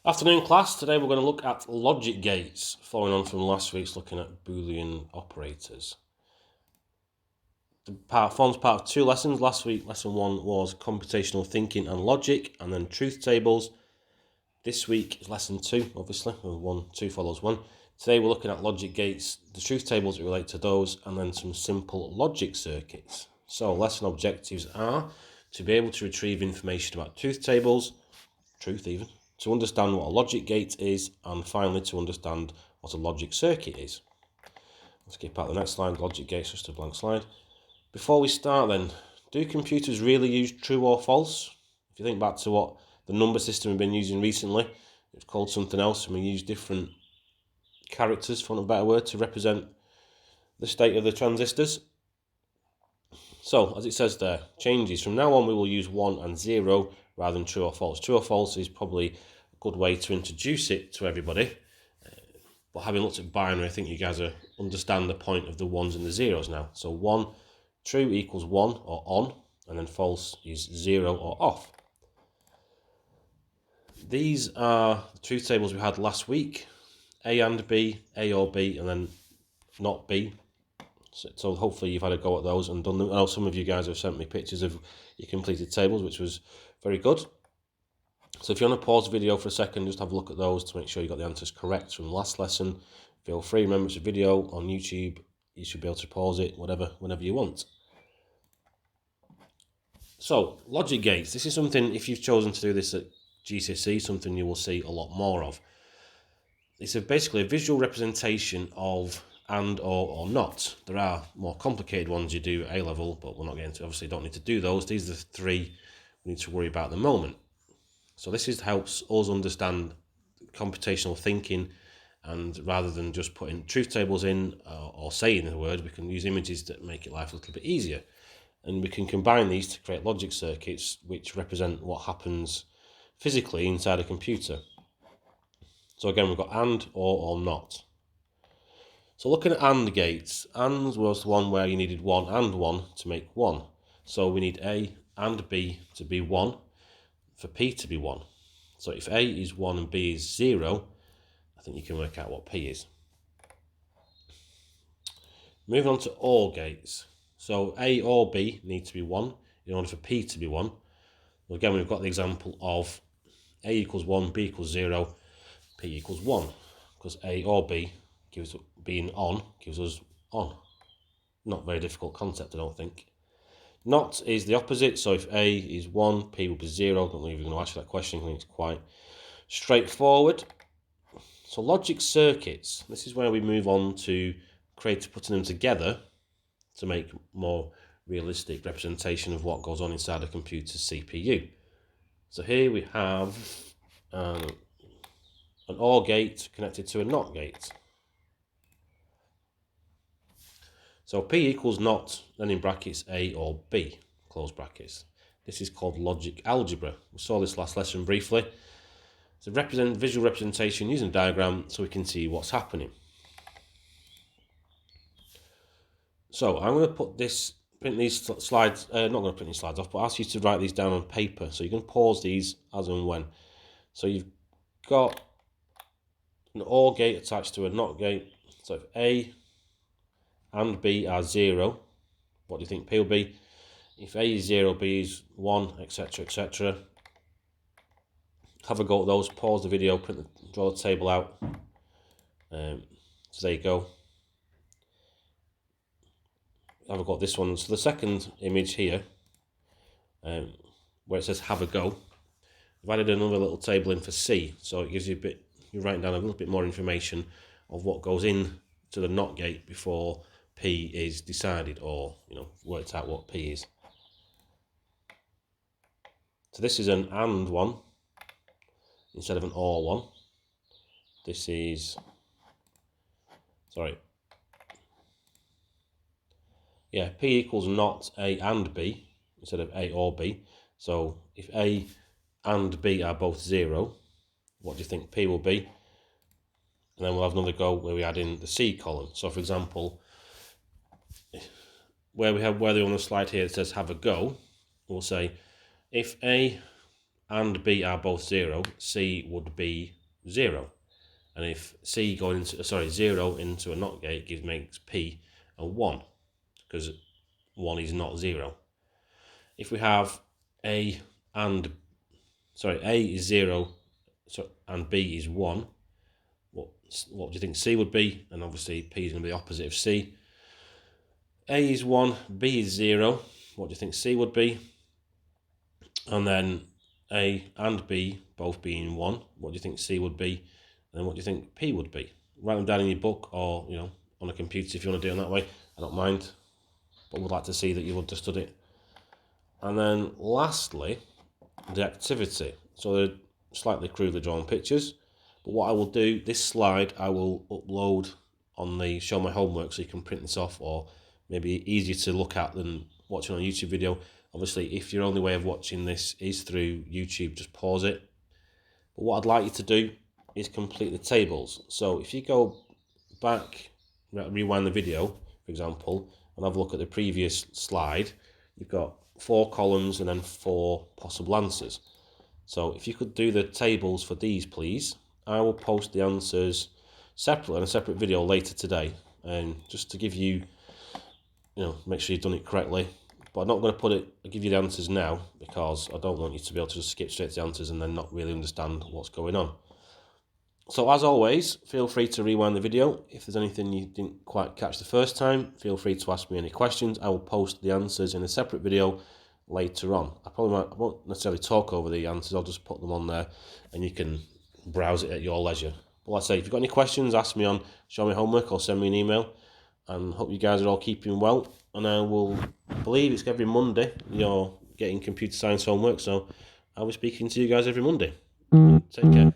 Afternoon class, today we're going to look at logic gates, following on from last week's looking at Boolean operators. The forms part of two lessons. Last week, lesson 1 was computational thinking and logic, and then truth tables. This week is lesson 2, obviously, 2 follows 1. Today we're looking at logic gates, the truth tables that relate to those, and then some simple logic circuits. So lesson objectives are to be able to retrieve information about truth tables, truth even, to understand what a logic gate is, and finally to understand what a logic circuit is. Let's skip out the next slide. Logic gates, just a blank slide. Before we start then, do computers really use true or false? If you think back to what the number system we've been using recently, it's called something else, and we use different characters, for want of a better word, to represent the state of the transistors. So, as it says there, changes. From now on we will use 1 and 0 rather than true or false. True or false is probably a good way to introduce it to everybody. But having looked at binary, I think you guys understand the point of the 1s and the 0s now. So 1, true equals 1 or on, and then false is 0 or off. These are the truth tables we had last week. A and B, A or B, and then not B. So hopefully you've had a go at those and done them. I know some of you guys have sent me pictures of your completed tables, which was very good. So if you want to pause the video for a second, just have a look at those to make sure you got the answers correct from the last lesson. Feel free, remember it's a video on YouTube. You should be able to pause it whenever you want. So, logic gates. This is something, if you've chosen to do this at GCSE, something you will see a lot more of. It's basically a visual representation of and or not. There are more complicated ones you do at A-level, but we're not getting to, obviously don't need to do those. These are the 3 we need to worry about at the moment. So this helps us understand computational thinking, and rather than just putting truth tables in or saying the word, we can use images that make it life a little bit easier. And we can combine these to create logic circuits which represent what happens physically inside a computer. So again, we've got and, or not. So looking at AND gates, AND was the one where you needed 1 and 1 to make 1. So we need A and B to be 1 for P to be 1. So if A is 1 and B is 0, I think you can work out what P is. Moving on to OR gates. So A or B need to be 1 in order for P to be 1. Well, again, we've got the example of A equals 1, B equals 0, P equals 1. Because A or B being on gives us on. Not a very difficult concept, I don't think. Not is the opposite, so if A is 1, P will be 0. I don't know if you're going to ask that question, I think it's quite straightforward. So logic circuits, this is where we move on to putting them together to make more realistic representation of what goes on inside a computer's CPU. So here we have an OR gate connected to a NOT gate. So P equals not, then in brackets A or B, close brackets. This is called logic algebra. We saw this last lesson briefly. It's a visual representation using a diagram so we can see what's happening. So I'm going to print these slides, not going to print these slides off, but ask you to write these down on paper. So you can pause these as and when. So you've got an OR gate attached to a NOT gate. So if A and B are 0, what do you think P will be? If A is 0, B is 1, etc, etc. Have a go at those, pause the video, draw the table out. So there you go. Have a go at this one. So the second image here, where it says have a go, I've added another little table in for C, so it gives you you're writing down a little bit more information of what goes in to the NOT gate before P is decided, or worked out what P is. So this is an AND one instead of an OR one. This is, P equals not A and B instead of A or B. So if A and B are both 0, what do you think P will be? And then we'll have another go where we add in the C column. So for example, where they're on the slide here, it says have a go, we'll say if A and B are both 0, C would be 0. And if C going into 0 into a NOT gate makes P a 1, because 1 is not 0. If we have A is 0 and B is 1, what do you think C would be? And obviously P is going to be the opposite of C. A is 1, B is 0. What do you think C would be? And then A and B both being 1. What do you think C would be? And then what do you think P would be? Write them down in your book or, on a computer if you want to do it that way. I don't mind, but would like to see that you've understood it. And then lastly, the activity. So they're slightly crudely drawn pictures. But what I will do, this slide I will upload on the Show My Homework so you can print this off, or maybe easier to look at than watching on a YouTube video. Obviously, if your only way of watching this is through YouTube, just pause it. But what I'd like you to do is complete the tables. So if you go back, rewind the video, for example, and have a look at the previous slide, you've got 4 columns and then 4 possible answers. So if you could do the tables for these, please. I will post the answers separately in a separate video later today, and just to give you, make sure you've done it correctly. But I'm not going to give you the answers now, because I don't want you to be able to just skip straight to the answers and then not really understand what's going on. So as always, feel free to rewind the video. If there's anything you didn't quite catch the first time, feel free to ask me any questions. I will post the answers in a separate video later on. I won't necessarily talk over the answers, I'll just put them on there and you can browse it at your leisure. But like I say, if you've got any questions, ask me on Show Me Homework or send me an email. And hope you guys are all keeping well. And I will believe it's every Monday you're getting computer science homework, so I'll be speaking to you guys every Monday. Take care.